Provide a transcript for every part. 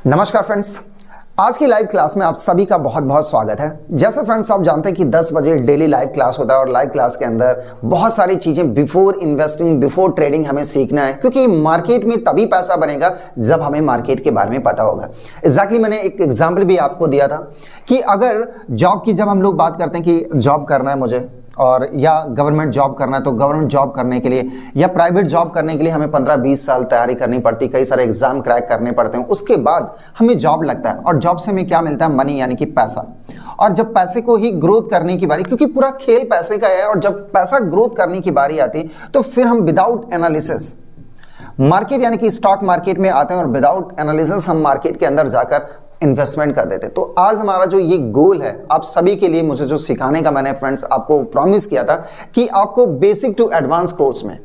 नमस्कार फ्रेंड्स, आज की लाइव क्लास में आप सभी का बहुत बहुत स्वागत है। जैसे फ्रेंड्स आप जानते हैं कि 10 बजे डेली लाइव क्लास होता है और लाइव क्लास के अंदर बहुत सारी चीजें बिफोर इन्वेस्टिंग बिफोर ट्रेडिंग हमें सीखना है, क्योंकि मार्केट में तभी पैसा बनेगा जब हमें मार्केट के बारे में पता होगा। एग्जैक्टली मैंने एक एग्जाम्पल भी आपको दिया था कि अगर जॉब की जब हम लोग बात करते हैं कि जॉब करना है मुझे और या गवर्नमेंट जॉब करना है, तो गवर्नमेंट जॉब करने के लिए या प्राइवेट जॉब करने के लिए हमें 15-20 साल तैयारी करनी पड़ती, कई सारे एग्जाम क्रैक करने पड़ते हैं। उसके बाद हमें जॉब लगता है और जॉब से हमें क्या मिलता है? मनी, यानी कि पैसा। और जब पैसे को ही ग्रोथ करने की बारी, क्योंकि पूरा खेल पैसे का है, और जब पैसा ग्रोथ करने की बारी आती तो फिर हम विदाउट एनालिसिस मार्केट यानी कि स्टॉक मार्केट में आते हैं और विदाउट एनालिसिस हम मार्केट के अंदर जाकर इन्वेस्टमेंट कर देते। तो आज हमारा जो ये गोल है आप सभी के लिए, मुझे जो सिखाने का मैंने फ्रेंड्स आपको प्रॉमिस किया था कि आपको बेसिक टू एडवांस कोर्स में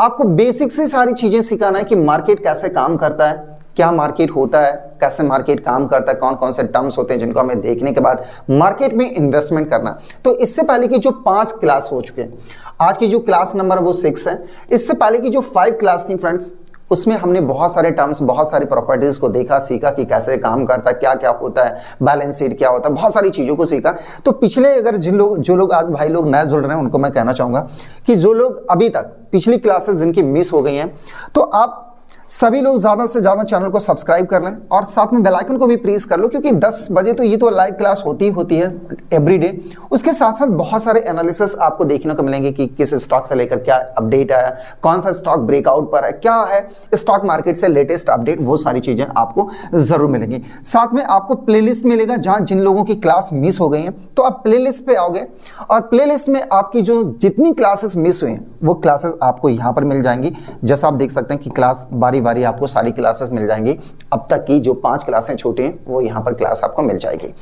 आपको बेसिक से सारी चीजें सिखाना है कि मार्केट कैसे काम करता है, क्या मार्केट होता है, कैसे मार्केट काम करता है, कौन कौन से टर्म्स होते हैं जिनको हमें देखने के बाद मार्केट में इन्वेस्टमेंट करना। तो इससे पहले की जो 5 क्लास हो चुके हैं, आज की जो क्लास नंबर वो 6 है। इससे पहले की जो 5 क्लास थी फ्रेंड्स, उसमें हमने बहुत सारे टर्म्स, बहुत सारी प्रॉपर्टीज को देखा, सीखा कि कैसे काम करता है, क्या क्या होता है, बैलेंस शीट क्या होता है, बहुत सारी चीजों को सीखा। तो पिछले अगर जो लोग आज भाई लोग नए जुड़ रहे हैं उनको मैं कहना चाहूंगा कि जो लोग अभी तक पिछली क्लासेस जिनकी मिस हो गई हैं, तो आप सभी लोग ज्यादा से ज्यादा चैनल को सब्सक्राइब कर लें और साथ में बेल आइकन को भी प्रेस कर लो, क्योंकि 10 बजे तो ये तो लाइव क्लास होती है एवरीडे। उसके साथ साथ बहुत सारे एनालिसिस आपको देखने को मिलेंगे कि किस स्टॉक से लेकर क्या अपडेट आया, कौन सा स्टॉक ब्रेकआउट पर है, क्या है स्टॉक मार्केट से लेटेस्ट अपडेट, वो सारी चीजें आपको जरूर मिलेंगी। साथ में आपको प्लेलिस्ट मिलेगा, जहां जिन लोगों की क्लास मिस हो गई है तो आप प्लेलिस्ट पे आओगे और प्लेलिस्ट में आपकी जो जितनी क्लासेस मिस हुई हैं वो क्लासेस आपको यहां पर मिल जाएंगी। जैसा आप देख सकते हैं कि क्लास बारी बारी आपको सारी क्लासेस मिल जाएंगी। अब तक की जो 5 क्लासें छूटी हैं वो यहां पर क्लास आपको मिल जाएगी।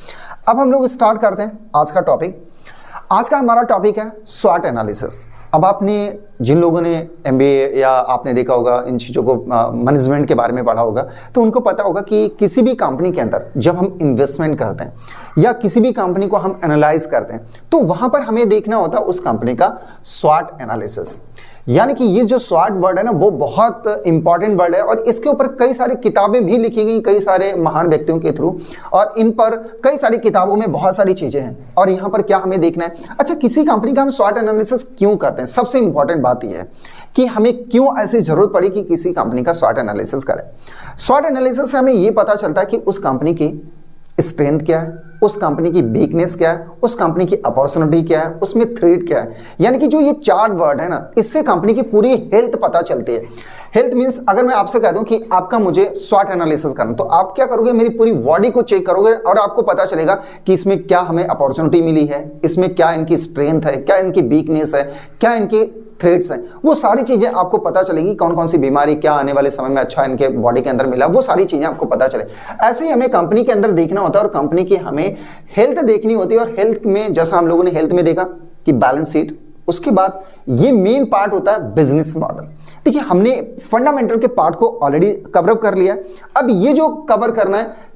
अब हम लोग स्टार्ट करते हैं आज का टॉपिक। आज का हमारा टॉपिक है स्वॉट एनालिसिस। अब आपने जिन लोगों ने एमबीए या आपने देखा होगा इन चीज़ों को, मैनेजमेंट के बारे में पढ़ा होगा, तो उनको पता होगा कि किसी भी कंपनी के अंदर जब हम इन्वेस्टमेंट करते हैं या किसी भी कंपनी को हम एनालाइज करते हैं तो वहां पर हमें देखना होता है उस कंपनी का स्वॉट एनालिसिस। यानी कि ये जो स्वॉट वर्ड है ना, वो बहुत इंपॉर्टेंट वर्ड है और इसके ऊपर कई सारी किताबें भी लिखी गई कई सारे महान व्यक्तियों के थ्रू, और इन पर कई सारी किताबों में बहुत सारी चीजें हैं। और यहाँ पर क्या हमें देखना है, अच्छा किसी कंपनी का हम स्वॉट एनालिसिस क्यों करते हैं? सबसे इंपॉर्टेंट बात यह है कि हमें क्यों ऐसी जरूरत पड़ी कि किसी कंपनी का स्वॉट एनालिसिस करें। स्वॉट एनालिसिस से हमें यह पता चलता है कि उस कंपनी की स्ट्रेंथ क्या है, उस कंपनी की वीकनेस क्या है, उस कंपनी की अपॉर्चुनिटी क्या है, उसमें थ्रेट क्या है। यानी कि जो ये 4 वर्ड है ना, इससे कंपनी की पूरी हेल्थ पता चलती है। हेल्थ मींस अगर मैं आपसे कह दूं कि आपका मुझे स्वॉट एनालिसिस करना, तो आप क्या करोगे? मेरी पूरी बॉडी को चेक करोगे और आपको पता चलेगा कि इसमें क्या हमें अपॉर्चुनिटी मिली है, इसमें क्या इनकी स्ट्रेंथ है, क्या इनकी वीकनेस है, क्या इनकी थ्रेट्स हैं। वो सारी चीजें आपको पता चलेगी, कौन कौन सी बीमारी क्या आने वाले समय में अच्छा इनके बॉडी के अंदर मिला, वो सारी चीजें आपको पता चले। ऐसे ही हमें कंपनी के अंदर देखना होता है और कंपनी की हमें हेल्थ देखनी होती है। और हेल्थ में जैसा हम लोगों ने हेल्थ में देखा कि बैलेंस शीट, उसके बाद ये मेन पार्ट होता है बिजनेस मॉडल। देखिए हमने फंडामेंटल के पार्ट को ऑलरेडी कवर अप कर लिया, अब ये जो कवर करना है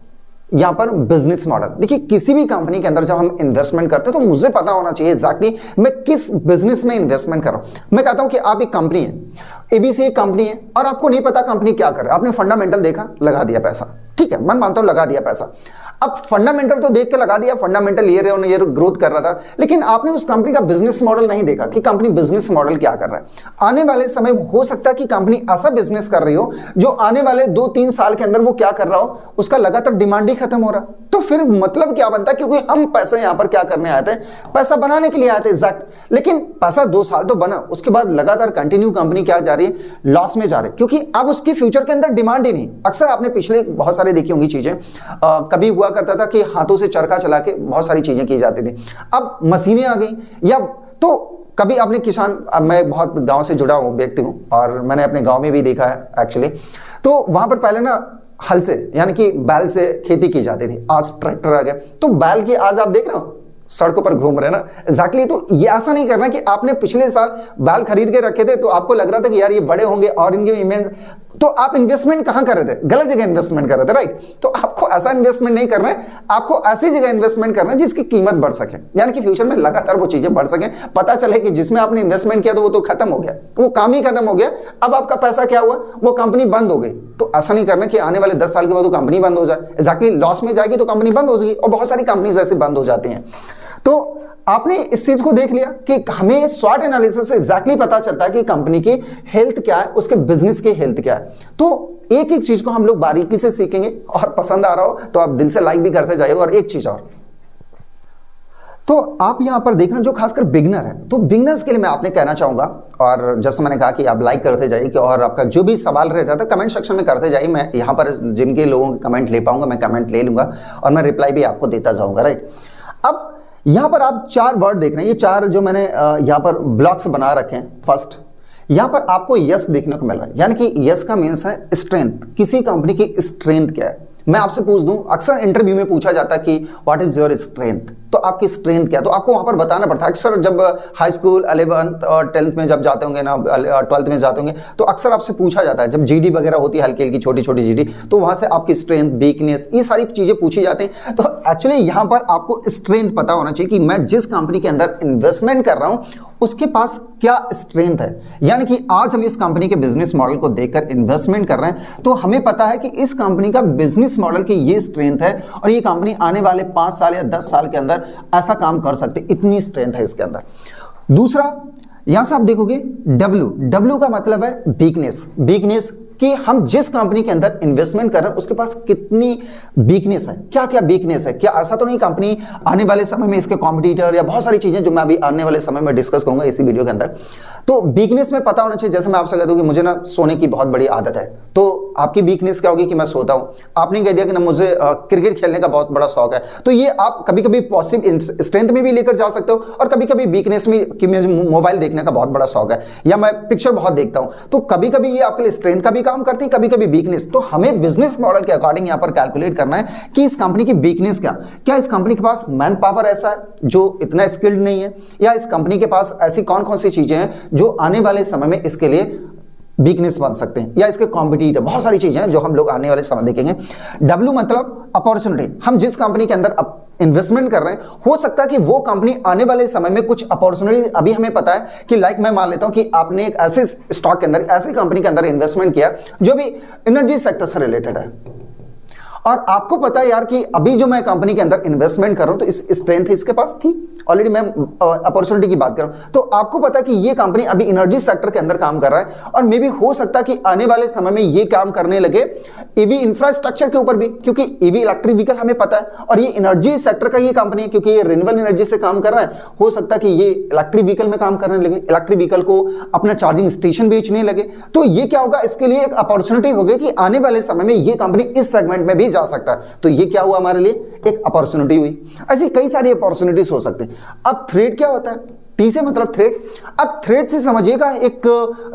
यहां पर बिजनेस मॉडल। देखिए किसी भी कंपनी के अंदर जब हम इन्वेस्टमेंट करते हैं तो मुझे पता होना चाहिए एग्जैक्टली मैं किस बिजनेस में इन्वेस्टमेंट कर रहा हूं। मैं कहता हूं कि आप एक कंपनी है, एबीसी एक कंपनी है और आपको नहीं पता कंपनी क्या कर रहा है, आपने फंडामेंटल देखा, लगा दिया पैसा, ठीक है, मैं मानता हूं लगा दिया पैसा। अब फंडामेंटल तो देख के लगा दिया, फंडामेंटल ये ग्रोथ कर रहा था, लेकिन आपने उस कंपनी का बिजनेस मॉडल नहीं देखा कि कंपनी बिजनेस मॉडल क्या कर रहा है। आने वाले समय हो सकता है कि कंपनी ऐसा बिजनेस कर रही हो जो आने वाले 2-3 साल के अंदर वो क्या कर रहा हो, उसका लगातार डिमांड ही खत्म हो रहा, तो फिर मतलब क्या बनता है? क्योंकि हम पैसा यहां पर क्या करने आए थे, पैसा बनाने के लिए आए थे एग्जैक्ट, लेकिन पैसा 2 साल तो बना, उसके बाद लगातार कंटिन्यू कंपनी क्या जा रही है, लॉस में जा रही है, क्योंकि अब उसकी फ्यूचर के अंदर डिमांड ही नहीं। अक्सर आपने पिछले बहुत सारे देखी होंगी चीजें, कभी हुआ करता था कि हाथों से चरखा चला के बहुत सारी चीजें की जाती थी, अब मशीनें आ गई। या तो कभी आपने किसान, अब मैं बहुत गांव से जुड़ा हूं व्यक्ति हूं और मैंने अपने गांव में भी देखा है एक्चुअली, तो वहां पर पहले ना हल से यानी कि बैल से खेती की जाती थी, आज ट्रैक्टर आ गया, तो बैल की आज आप देख रहे हो सड़कों पर घूम रहे ना एग्जैक्टली। तो ये ऐसा नहीं करना कि आपने पिछले साल बैल खरीद के रखे थे तो आपको लग रहा था कि यार ये बड़े होंगे और इनकी इमेज तो आप इन्वेस्टमेंट कहां कर रहे थे? गलत जगह इन्वेस्टमेंट कर रहे थे, राइट? तो आपको ऐसा इन्वेस्टमेंट नहीं करना है, आपको ऐसी जगह इन्वेस्टमेंट करना है जिसकी कीमत बढ़ सके, यानी कि फ्यूचर में लगातार वो चीजें बढ़ सके। पता चले कि जिसमें आपने इन्वेस्टमेंट किया तो वो तो खत्म हो गया, वो काम ही खत्म हो गया, अब आपका पैसा क्या हुआ? वो कंपनी बंद हो गई। तो ऐसा नहीं करना कि आने वाले 10 साल के बाद वो कंपनी बंद हो जाए, एग्जैक्टली लॉस में जाएगी तो कंपनी बंद हो जाएगी, और बहुत सारी कंपनीज ऐसे बंद हो जाती हैं। तो आपने इस चीज को देख लिया कि हमें स्वॉट एनालिसिस से एग्जैक्टली पता चलता है कि कंपनी की हेल्थ क्या है, उसके बिजनेस की हेल्थ क्या है। तो एक एक चीज को हम लोग बारीकी से सीखेंगे, और पसंद आ रहा हो तो आप दिल से लाइक भी करते जाइएगा। और एक चीज और, तो आप यहां पर देखना जो खासकर बिगनर है, तो बिगनर्स के लिए मैं आपने कहना चाहूंगा, और जैसा मैंने कहा कि आप लाइक करते जाइए, कि और आपका जो भी सवाल रह जाता है कमेंट सेक्शन में करते जाइए। मैं यहां पर जिनके लोगों के कमेंट ले पाऊंगा मैं कमेंट ले लूंगा, और मैं रिप्लाई भी आपको देता जाऊंगा, राइट? अब यहां पर आप 4 वर्ड देख रहे हैं, ये 4 जो मैंने यहां पर ब्लॉक्स बना रखे हैं। फर्स्ट, यहां पर आपको यस देखने को मिल रहा है, यानी कि यस का मीन्स है स्ट्रेंथ। किसी कंपनी की स्ट्रेंथ क्या है? मैं आपसे पूछ दूं, अक्सर इंटरव्यू में पूछा जाता है कि व्हाट इज योर स्ट्रेंथ, तो आपकी स्ट्रेंथ क्या है? तो आपको वहां पर बताना पड़ता है। अक्सर जब हाई स्कूल 11th और 10th में जब जाते होंगे ना, 12th में जाते होंगे, तो अक्सर आपसे पूछा जाता है, जब जीडी वगैरह होती है, हल्की हल्की छोटी छोटी जीडी, तो वहां से आपकी स्ट्रेंथ, वीकनेस, ये सारी चीजें पूछी जाती हैं। तो एक्चुअली यहां पर आपको स्ट्रेंथ पता होना चाहिए कि मैं जिस कंपनी के अंदर इन्वेस्टमेंट कर रहा हूं उसके पास क्या स्ट्रेंथ है। यानी कि आज हम इस कंपनी के बिजनेस मॉडल को देखकर इन्वेस्टमेंट कर रहे हैं, तो हमें पता है कि इस कंपनी का बिजनेस मॉडल की ये स्ट्रेंथ है, और ये कंपनी आने वाले 5 साल या 10 साल के अंदर ऐसा काम कर सकते, इतनी स्ट्रेंथ है इसके अंदर। दूसरा, यहां से आप देखोगे डब्ल्यू का मतलब है वीकनेस। वीकनेस कि हम जिस कंपनी के अंदर इन्वेस्टमेंट कर रहे हैं उसके पास कितनी वीकनेस है, क्या क्या वीकनेस है। क्या ऐसा तो नहीं कंपनी आने वाले समय में इसके कॉम्पिटिटर या बहुत सारी चीजें जो मैं अभी आने वाले समय में डिस्कस करूंगा इसी वीडियो के अंदर, तो वीकनेस में पता होना चाहिए। जैसे मैं आपसे कहता हूं कि मुझे ना सोने की बहुत बड़ी आदत है, तो आपकी वीकनेस क्या होगी? कि मैं सोता हूं। आपने कह दिया कि ना मुझे क्रिकेट खेलने का बहुत बड़ा शौक है, तो ये आप कभी कभी पॉजिटिव स्ट्रेंथ में भी लेकर जा सकते हो, और कभी कभी वीकनेस में कि मुझे मोबाइल देखने का बहुत बड़ा शौक है, या मैं पिक्चर बहुत देखता हूं, तो कभी कभी ये आपके लिए स्ट्रेंथ का भी काम करती है, कभी कभी वीकनेस। तो हमें बिजनेस मॉडल के अकॉर्डिंग यहां पर कैलकुलेट करना है कि इस कंपनी की वीकनेस क्या इस कंपनी के पास मैन पावर ऐसा है जो इतना स्किल्ड नहीं है, या इस कंपनी के पास ऐसी कौन कौन सी चीजें हैं जो आने वाले समय में इसके लिए वीकनेस बन सकते हैं, या इसके कॉम्पिटिटर, बहुत सारी चीजें हैं जो हम लोग आने वाले समय देखेंगे। डब्ल्यू मतलब अपॉर्चुनिटी। हम जिस कंपनी के अंदर इन्वेस्टमेंट कर रहे हैं, हो सकता है कि वो कंपनी आने वाले समय में कुछ अपॉर्चुनिटी, अभी हमें पता है कि लाइक मैं मान लेता हूं कि आपने एक ऐसे स्टॉक के अंदर, ऐसी कंपनी के अंदर इन्वेस्टमेंट किया जो भी एनर्जी सेक्टर से रिलेटेड है, और आपको पता है यार कि अभी जो मैं कंपनी के अंदर इन्वेस्टमेंट कर रहा हूं तो इस स्ट्रेंथ इसके पास थी ऑलरेडी, मैं अपॉर्चुनिटी की बात कर रहा हूं, तो आपको पता है कि ये कंपनी अभी एनर्जी सेक्टर के अंदर काम कर रहा है, और मे भी हो सकता है कि आने वाले समय में ये काम करने लगे ईवी इंफ्रास्ट्रक्चर के ऊपर भी, क्योंकि ईवी इलेक्ट्रिक व्हीकल हमें पता है, और ये एनर्जी सेक्टर का ये कंपनी है, क्योंकि ये रिन्यूएबल एनर्जी से काम कर रहा है। हो सकता है कि ये इलेक्ट्रिक व्हीकल में काम करने लगे, इलेक्ट्रिक व्हीकल को अपना चार्जिंग स्टेशन बेचने लगे, तो ये क्या होगा? इसके लिए एक अपॉर्चुनिटी होगी कि आने वाले समय में ये कंपनी इस सेगमेंट में भी जा सकता है, तो ये क्या हुआ हमारे लिए? एक अपॉर्चुनिटी हुई। ऐसी कई सारी अपॉर्चुनिटीज हो सकते हैं। अब थ्रेट क्या होता है? टी से मतलब थ्रेट। अब थ्रेट से समझिएगा एक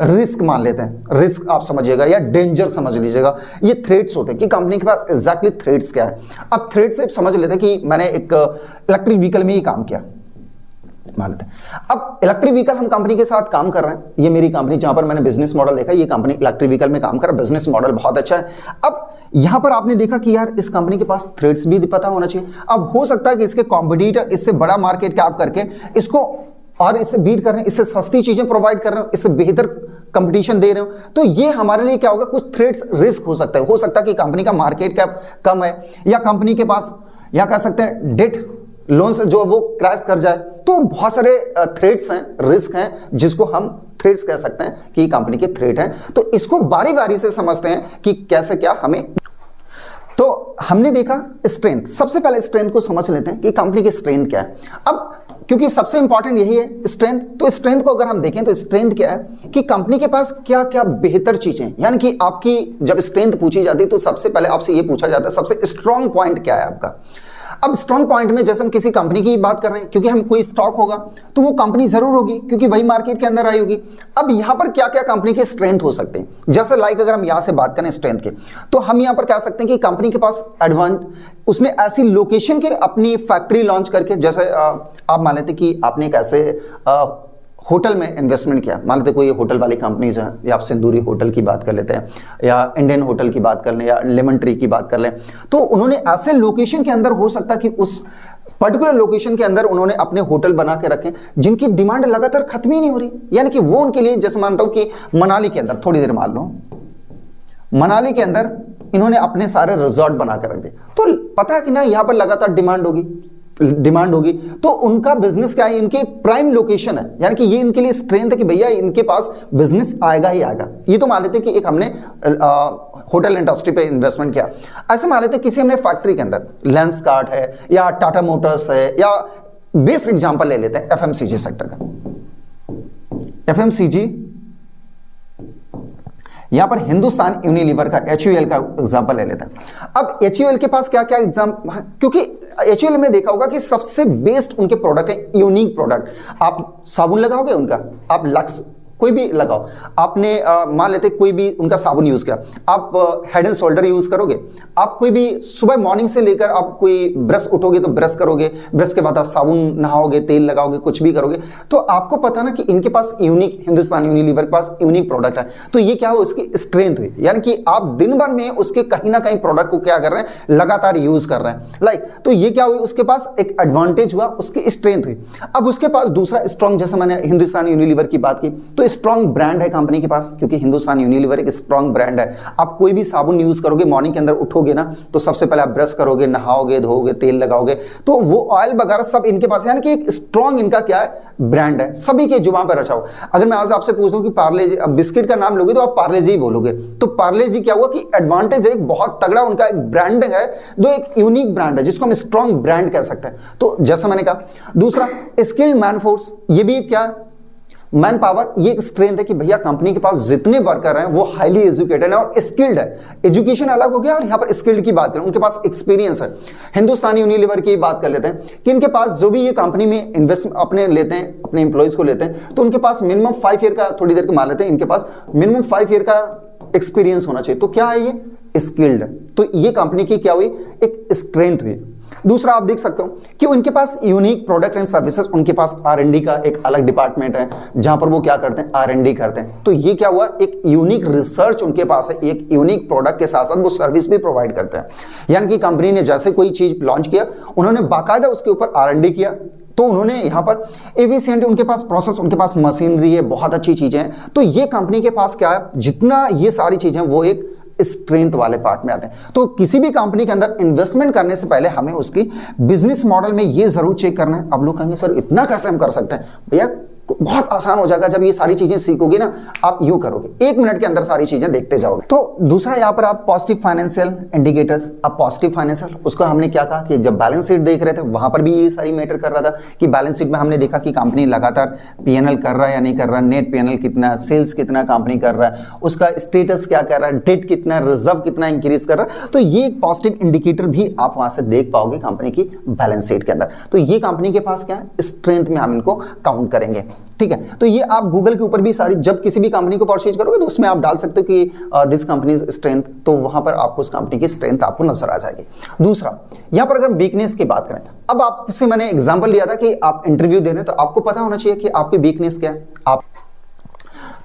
रिस्क मान लेते हैं, रिस्क आप समझिएगा या डेंजर समझ लीजिएगा, ये थ्रेट्स होते हैं कि कंपनी के पास एग्जैक्टली थ्रेट्स क्या है। अब थ्रेट से समझ लेते हैं कि मैंने एक इलेक्ट्रिक व्हीकल में ही काम किया मान लेते हैं। अब इलेक्ट्रिक व्हीकल हम कंपनी के साथ काम कर रहे हैं, ये मेरी कंपनी जहां पर मैंने बिजनेस मॉडल देखा, ये कंपनी इलेक्ट्रिक व्हीकल में काम कर रहा है, बिजनेस मॉडल बहुत अच्छा है। अब यहां पर आपने देखा कि यार इस कंपनी के पास थ्रेट्स भी पता होना चाहिए। अब हो सकता है कि इसके कॉम्पिटिटर इससे बड़ा मार्केट कैप करके इसको और इससे बीट कर रहे हैं, इससे सस्ती चीजें प्रोवाइड कर रहे हो, इससे बेहतर कंपटीशन दे रहे हो, तो ये हमारे लिए क्या होगा? कुछ थ्रेट्स, रिस्क हो सकता है। हो सकता है कि कंपनी का मार्केट कैप कम है, या कंपनी के पास, या कह सकते हैं डेट लोन से जो वो क्रैश कर जाए, तो बहुत सारे थ्रेट्स हैं, रिस्क हैं, जिसको हम थ्रेट्स कह सकते हैं कि कंपनी के थ्रेट हैं। तो इसको बारी बारी से समझते हैं कि कैसे क्या हमें। तो हमने देखा स्ट्रेंथ, सबसे पहले स्ट्रेंथ को समझ लेते हैं कि कंपनी की स्ट्रेंथ क्या है। अब क्योंकि सबसे इंपॉर्टेंट यही है स्ट्रेंथ, तो स्ट्रेंथ को अगर हम देखें तो स्ट्रेंथ क्या है कि कंपनी के पास क्या क्या बेहतर चीजें, यानी कि आपकी जब स्ट्रेंथ पूछी जाती है तो सबसे पहले आपसे ये पूछा जाता है सबसे स्ट्रॉन्ग पॉइंट क्या है आपका। अब स्ट्रॉन्ग पॉइंट में जैसे हम किसी कंपनी की बात कर रहे हैं, क्योंकि हम कोई स्टॉक होगा तो वो कंपनी जरूर होगी, क्योंकि वही मार्केट के अंदर आई होगी। अब यहां पर क्या क्या कंपनी के स्ट्रेंथ हो सकते हैं, जैसे लाइक अगर हम यहां से बात करें स्ट्रेंथ के, तो हम यहां पर कह सकते हैं कि कंपनी के पास एडवांस, उसने ऐसी लोकेशन के अपनी फैक्ट्री लॉन्च करके, जैसे आप मान लेते कि आपने एक ऐसे होटल में इन्वेस्टमेंट किया, मान लेते कोई होटल वाली कंपनीज है, या आप सिंदूरी होटल की बात कर लेते हैं, या इंडियन होटल की बात कर लें, या लेमन ट्री की बात कर लें, तो उन्होंने ऐसे लोकेशन के अंदर हो सकता कि उस पर्टिकुलर लोकेशन के अंदर उन्होंने अपने होटल बना के रखे जिनकी डिमांड लगातार खत्म ही नहीं हो रही, यानी कि वो उनके लिए, जैसे मानता हूं कि मनाली के अंदर, थोड़ी देर मान लो मनाली के अंदर इन्होंने अपने सारे रिजॉर्ट बना कर रख दिए, तो पता है कि ना यहां पर लगातार डिमांड होगी, तो उनका बिजनेस क्या है, इनके प्राइम लोकेशन है, यानी कि ये इनके लिए स्ट्रेंथ है कि भैया इनके पास बिजनेस आएगा ही आएगा। ये तो मान लेते कि एक हमने होटल इंडस्ट्री पे इन्वेस्टमेंट किया, ऐसे मान लेते किसी हमने फैक्ट्री के अंदर लेंसकार्ट है या टाटा मोटर्स है, या बेस्ट एग्जांपल ले लेते हैं एफएमसीजी सेक्टर का। एफएमसीजी यहां पर हिंदुस्तान यूनिलीवर का HUL का एग्जांपल ले लेते हैं। अब HUL के पास क्या क्या क्योंकि HUL में देखा होगा कि सबसे बेस्ट उनके प्रोडक्ट है, यूनिक प्रोडक्ट। आप साबुन लगाओगे उनका, आप लक्स कोई भी लगाओ, आपने मान लेते कोई भी उनका साबुन यूज किया, आप हेड एंड शोल्डर यूज करोगे, आप कोई भी सुबह मॉर्निंग से लेकर आप कोई ब्रश उठोगे तो ब्रश करोगे, ब्रश के बाद आप साबुन नहाओगे, तेल लगाओगे, कुछ भी करोगे, तो आपको पता ना कि इनके पास यूनिक, हिंदुस्तान यूनिलीवर के पास यूनिक प्रोडक्ट है। तो ये क्या हो, इसकी स्ट्रेंथ हुई, यानी कि आप दिन भर में उसके कहीं ना कहीं प्रोडक्ट को क्या कर रहे हैं, लगातार यूज कर रहे हैं, लाइक, तो ये क्या हुई, उसके पास एक एडवांटेज हुआ, उसकी स्ट्रेंथ हुई। अब उसके पास दूसरा स्ट्रॉन्ग, जैसे मैंने हिंदुस्तान यूनिलीवर की बात की, तो स्ट्रॉन्ग ब्रांड है कंपनी के पास, क्योंकि हिंदुस्तान यूनिलीवर एक स्ट्रॉन्ग ब्रांड है। आप कोई भी साबुन यूज करोगे, मॉर्निंग के अंदर उठोगे ना, तो सबसे पहले आप ब्रश करोगे, नहाओगे, धोओगे, तेल लगाओगे, तो वो ऑयल वगैरह सब इनके पास, यानी कि एक स्ट्रॉन्ग इनका क्या है, ब्रांड है, सभी के जुबान पर रचा हो। अगर मैं आज आपसे पूछूं कि पार्ले जी, बिस्किट का नाम लोगे तो आप पार्ले जी बोलोगे, तो पार्ले जी क्या हुआ कि एडवांटेज है, एक बहुत तगड़ा उनका एक ब्रांड है, जो एक यूनिक ब्रांड है, जिसको हम स्ट्रॉन्ग ब्रांड कह सकते हैं। तो जैसा मैंने कहा, दूसरा स्किल्ड मैन फोर्स, ये भी क्या, मैन पावर, ये एक स्ट्रेंथ है कि भैया कंपनी के पास जितने वर्कर हैं वो हाईली एजुकेटेड है और स्किल्ड है। एजुकेशन अलग हो गया, और यहां पर स्किल्ड की बात करें, उनके पास एक्सपीरियंस है। हिंदुस्तान यूनिलीवर की बात कर लेते हैं कि इनके पास जो भी ये कंपनी में इन्वेस्ट अपने लेते हैं, अपने एम्प्लॉइज को लेते हैं, तो उनके पास मिनिमम 5 ईयर का, थोड़ी देर के मान लेते हैं, इनके पास मिनिमम 5 ईयर का एक्सपीरियंस होना चाहिए। तो क्या है, ये स्किल्ड है। तो ये कंपनी की क्या हुई, एक स्ट्रेंथ हुई। दूसरा आप देख सकते हो कि उनके पास यूनिक प्रोडक्ट एंड सर्विसेज, उनके पास R&D का एक अलग डिपार्टमेंट है, जहां पर वो क्या करते हैं, R&D करते हैं। तो ये क्या हुआ, एक यूनिक रिसर्च उनके पास है, एक यूनिक प्रोडक्ट के साथ साथ वो सर्विस भी प्रोवाइड करते हैं। यानी कि कंपनी ने जैसे कोई चीज लॉन्च किया, उन्होंने बाकायदा उसके ऊपर R&D किया, तो उन्होंने यहां पर एफिशिएंट, उनके पास प्रोसेस, उनके पास मशीनरी है, बहुत अच्छी चीजें हैं। तो ये कंपनी के पास क्या है, जितना ये सारी चीजें, वो एक स्ट्रेंथ वाले पार्ट में आते हैं। तो किसी भी कंपनी के अंदर इन्वेस्टमेंट करने से पहले हमें उसकी बिजनेस मॉडल में ये जरूर चेक करना है। अब लोग कहेंगे सर इतना कैसे हम कर सकते हैं, भैया बहुत आसान हो जाएगा, जब ये सारी चीजें सीखोगे ना, आप यूं करोगे, 1 मिनट के अंदर सारी चीजें देखते जाओगे। तो दूसरा यहाँ पर आप पॉजिटिव फाइनेंशियल इंडिकेटर्स, अब पॉजिटिव फाइनेंशियल, उसको हमने क्या कहा कि जब बैलेंस शीट देख रहे थे वहां पर भी ये सारी मैटर कर रहा था कि बैलेंस शीट में हमने देखा कि कंपनी लगातार P&L कर रहा है या नहीं कर रहा, नेट P&L कितना, सेल्स कितना कंपनी कर रहा है, उसका स्टेटस क्या कर रहा है, डेट कितना, रिजर्व कितना इंक्रीज कर रहा है। तो ये एक पॉजिटिव इंडिकेटर भी आप वहां से देख पाओगे कंपनी की बैलेंस शीट के अंदर। तो ये कंपनी के पास क्या है, स्ट्रेंथ में हम इनको काउंट करेंगे, ठीक है। तो ये आप गूगल के ऊपर भी सारी, जब किसी भी कंपनी को परचेज करोगे तो उसमें आप डाल सकते हो कि दिस कंपनीज स्ट्रेंथ, तो वहां पर आपको उस कंपनी की स्ट्रेंथ आपको नजर आ जाएगी। दूसरा, यहां पर अगर वीकनेस की बात करें, अब आपसे मैंने एग्जांपल लिया था कि आप इंटरव्यू दे रहे हैं, तो आपको पता होना चाहिए कि आपकी वीकनेस क्या है। आप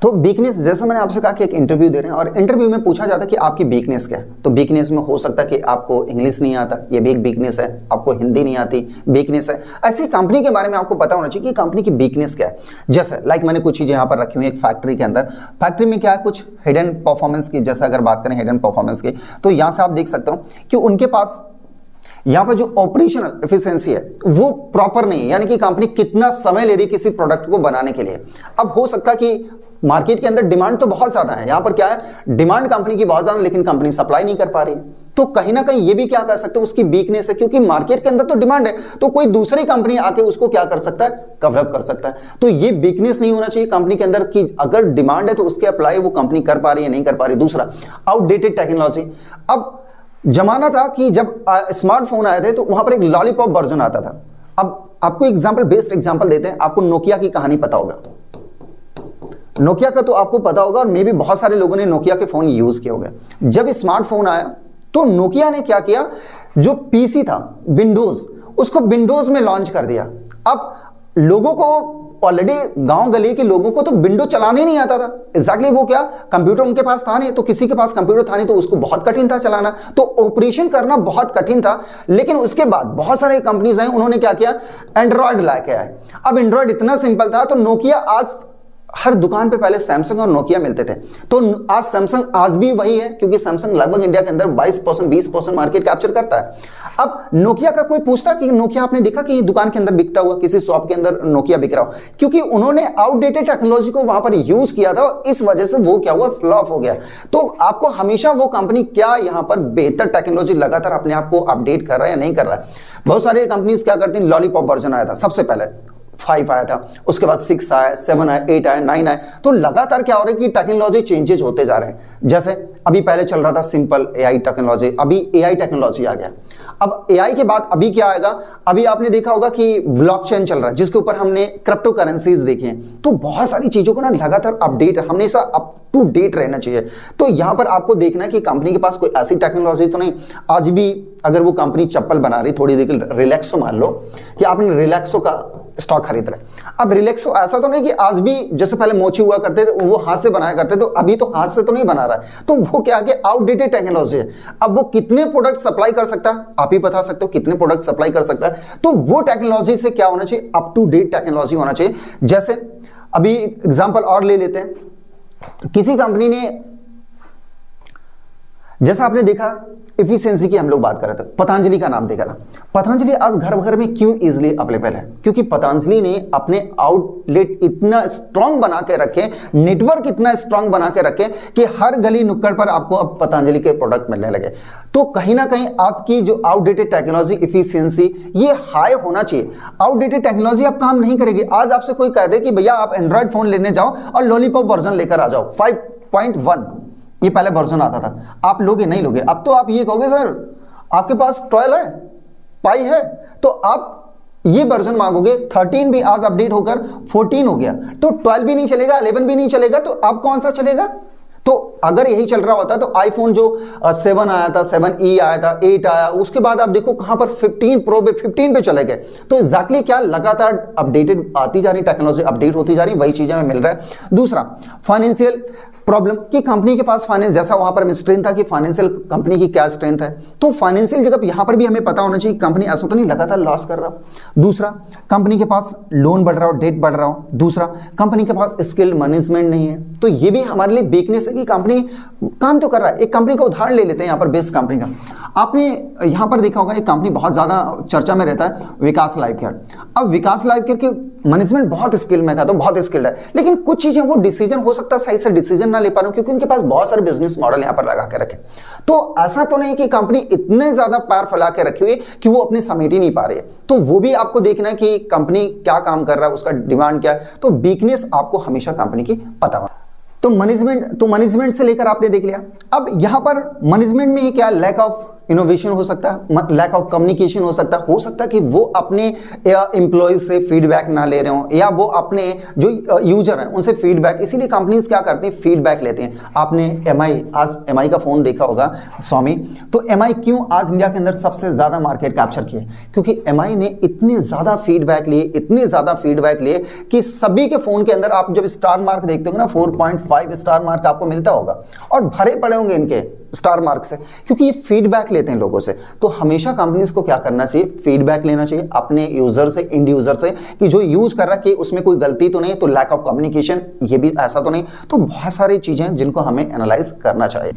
तो वीकनेस, जैसा मैंने आपसे कहा कि एक इंटरव्यू दे रहे हैं और इंटरव्यू में पूछा जाता है कि आपकी वीकनेस क्या है, तो वीकनेस में हो सकता है कि आपको इंग्लिश नहीं आता, ये भी एक वीकनेस है, आपको हिंदी नहीं आती, वीकनेस है। ऐसी कंपनी के बारे में आपको पता होना चाहिए कि कंपनी की वीकनेस क्या है। जैसे लाइक मैंने कुछ चीजें यहाँ पर रखी हुई, एक फैक्ट्री के अंदर, फैक्ट्री में क्या है, कुछ हिडन परफॉर्मेंस की, जैसे अगर बात करें हिडन परफॉर्मेंस की, तो यहां से आप देख सकते हो कि उनके पास यहां पर जो ऑपरेशनल एफिशिएंसी है वो प्रॉपर नहीं है, यानी कि कंपनी कितना समय ले रही है किसी प्रोडक्ट को बनाने के लिए। अब हो सकता है कि मार्केट के अंदर डिमांड तो बहुत ज्यादा है, यहां पर क्या है, डिमांड कंपनी की बहुत ज्यादा, लेकिन कंपनी सप्लाई नहीं कर पा रही। तो कहीं ना कहीं ये भी क्या कर सकते हो, उसकी वीकनेस है, क्योंकि मार्केट के अंदर तो डिमांड है, तो कोई दूसरी कंपनी आके उसको क्या कर सकता है, कवर अप कर सकता है। तो ये वीकनेस नहीं होना चाहिए कंपनी के अंदर कि अगर डिमांड है तो उसके अप्लाई वो कंपनी कर पा रही है, नहीं कर पा रही। दूसरा, आउटडेटेड टेक्नोलॉजी। अब जमाना था कि जब स्मार्टफोन आए थे तो वहां पर एक लॉलीपॉप वर्जन आता था। अब आपको एग्जांपल, बेस्ट एग्जांपल देते हैं, आपको नोकिया की कहानी पता होगा, नोकिया का तो आपको पता होगा, और मे भी बहुत सारे लोगों ने नोकिया के फोन यूज किए होंगे। जब स्मार्टफोन आया तो नोकिया ने क्या किया, जो पीसी था विंडोज, उसको विंडोज में लॉन्च कर दिया। अब लोगों को ऑलरेडी गांव गली के लोगों को तो विंडो चलाने नहीं आता था। एग्जैक्टली वो क्या, कंप्यूटर उनके पास था नहीं, तो किसी के पास कंप्यूटर था नहीं, तो उसको बहुत कठिन था चलाना, तो ऑपरेशन करना बहुत कठिन था। लेकिन उसके बाद बहुत सारे कंपनीज हैं, उन्होंने क्या किया, एंड्रॉयड लाके आए। अब एंड्रॉयड इतना सिंपल था, तो नोकिया आज हर दुकान पे पहले सैमसंग और नोकिया मिलते थे, तो आज सैमसंग आज भी वही है, क्योंकि सैमसंग लगभग इंडिया के अंदर 22% 20% मार्केट कैप्चर करता है। अब नोकिया का कोई पूछता कि नोकिया आपने देखा कि दुकान के अंदर बिकता हुआ, किसी शॉप के अंदर नोकिया बिक रहा हो, क्योंकि उन्होंने आउटडेटेड टेक्नोलॉजी को वहां पर यूज किया था और इस वजह से वो क्या हुआ, फ्लॉप हो गया। तो आपको हमेशा वो कंपनी क्या यहां पर बेहतर टेक्नोलॉजी लगातार अपने आप को अपडेट कर रहा है या नहीं कर रहा है। बहुत सारे कंपनीज क्या करती हैं, लॉलीपॉप वर्जन आया था सबसे पहले, 5 आया था, उसके बाद 6 आया, 7 आया, 8 आया, 9 आया, तो लगातार क्या हो रहा है कि टेक्नोलॉजी चेंजेस होते जा रहे हैं। जैसे अभी पहले चल रहा था सिंपल एआई टेक्नोलॉजी, अभी एआई टेक्नोलॉजी आ गया। अब एआई के बाद अभी क्या आएगा, अभी आपने देखा होगा कि ब्लॉकचेन चल रहा है, जिसके ऊपर हमने क्रिप्टो करेंसीज देखे हैं। तो बहुत सारी चीजों को ना लगातार अपडेट, हमेशा अप टू डेट रहना चाहिए। तो यहां पर आपको देखना है कि कंपनी के पास कोई ऐसी टेक्नोलॉजी तो नहीं, आज भी अगर वो कंपनी चप्पल बना रही, थोड़ी देर रिलैक्सो मान लो कि आपने रिलैक्सो का स्टॉक खरीद रहे, अब रिलैक्सो ऐसा तो नहीं कि आज भी जैसे पहले मोची हुआ करते थे वो हाथ से बनाया करते, तो अभी तो हाथ से तो नहीं बना रहा है, तो वो क्या है, आउटडेटेड टेक्नोलॉजी है। अब वो कितने प्रोडक्ट सप्लाई कर सकता है, आप ही बता सकते हो कितने प्रोडक्ट सप्लाई कर सकता है। तो वो टेक्नोलॉजी से क्या होना चाहिए, अप टू डेट टेक्नोलॉजी होना चाहिए। जैसे अभी एग्जांपल और ले लेते हैं, किसी कंपनी ने, जैसा आपने देखा इफिशियंसी की हम लोग बात कर रहे थे, पतंजलि का नाम देखा था। पतंजलि आज घर घर में क्यों इजीली अवेलेबल है, क्योंकि पतंजलि ने अपने आउटलेट इतना स्ट्रांग बना के रखे, नेटवर्क इतना स्ट्रांग बना के रखे कि हर गली नुक्कड़ पर आपको अब पतंजलि के प्रोडक्ट मिलने लगे। तो कहीं ना कहीं आपकी जो आउटडेटेड टेक्नोलॉजी इफिशियंसी ये हाई होना चाहिए। आउटडेटेड टेक्नोलॉजी आप काम नहीं करेगी। आज आपसे कोई कह दे कि भैया आप एंड्रॉइड फोन लेने जाओ और लॉलीपॉप वर्जन लेकर आ जाओ 5.1, ये पहले वर्जन आता था, आप लोगे नहीं लोगे। अब तो आप ये कहोगे सर आपके पास 12 है, पाई है, तो आप ये वर्जन मांगोगे। 13 भी आज अपडेट होकर 14 हो गया, तो 12 भी नहीं चलेगा, 11 भी नहीं चलेगा, तो अब कौन सा चलेगा। तो अगर यही चल रहा होता तो आईफोन जो 7 आया था, 7E आया था, 8 आया, उसके बाद आप देखो कहां पर 15 प्रो पे 15 पे चले गए। तो एग्जैक्टली क्या, लगातार अपडेटेड आती जा रही, टेक्नोलॉजी अपडेट होती जा रही, वही चीजें हमें मिल रहा है। दूसरा, फाइनेंशियल प्रॉब्लम कि कंपनी के पास फाइनेंस, जैसा वहां पर स्ट्रेंथ था कि फाइनेंशियल कंपनी की क्या स्ट्रेंथ है, तो फाइनेंशियल जगह यहां पर भी हमें पता होना चाहिए कंपनी ऐसा तो नहीं लगातार लॉस कर रहा हो। दूसरा, कंपनी के पास लोन बढ़ रहा हो, डेट बढ़ रहा हो। दूसरा, कंपनी के पास स्किल्ड मैनेजमेंट नहीं है, तो ये भी हमारे लिए वीकनेस है कि कंपनी काम तो कर रहा है। एक कंपनी का उदाहरण ले लेते हैं, यहां पर बेस्ट कंपनी का आपने यहां पर देखा होगा, एक कंपनी बहुत ज्यादा चर्चा में रहता है, विकास लाइफ केयर। अब विकास लाइफ केयर के मैनेजमेंट बहुत स्किल में था, तो बहुत स्किल्ड है, लेकिन कुछ चीजें वो डिसीजन हो सकता है सही से डिसीजन ना ले पा रहे, क्योंकि उनके पास बहुत सारे बिजनेस मॉडल यहां पर लगा के रखे। तो ऐसा तो नहीं कि कंपनी इतने ज्यादा पैर फैला के रखी हुई कि वो अपनी समेट ही नहीं पा रही है, तो वो भी आपको देखना है कि कंपनी क्या काम कर रहा है, उसका डिमांड क्या है। तो वीकनेस आपको हमेशा कंपनी की पता हो। तो मैनेजमेंट से लेकर आपने देख लिया। अब यहां पर मैनेजमेंट में क्या, लैक ऑफ इनोवेशन हो सकता है, लैक ऑफ कम्युनिकेशन हो सकता है कि वो अपने एम्प्लॉयज से फीडबैक ना ले रहे हो, या वो अपने जो यूजर हैं उनसे फीडबैक, इसीलिए कंपनीज क्या करती हैं, फीडबैक लेते हैं। आपने आज एमआई का फोन देखा होगा स्वामी, तो एमआई क्यों आज इंडिया के अंदर सबसे ज्यादा मार्केट कैप्चर किया, क्योंकि एमआई ने इतने ज्यादा फीडबैक लिए कि सभी के फोन के अंदर आप जब स्टार मार्क देखते हो ना, 4.5 स्टार मार्क आपको मिलता होगा, और भरे पड़े होंगे इनके स्टार मार्क से, क्योंकि ये फीडबैक लेते हैं लोगों से। तो हमेशा कंपनीज को क्या करना चाहिए, फीडबैक लेना चाहिए अपने यूजर से, इंड यूजर से, कि जो यूज कर रहा है कि उसमें कोई गलती तो नहीं, तो लैक ऑफ कम्युनिकेशन ये भी ऐसा तो नहीं। तो बहुत सारी चीजें जिनको हमें एनालाइज करना चाहिए।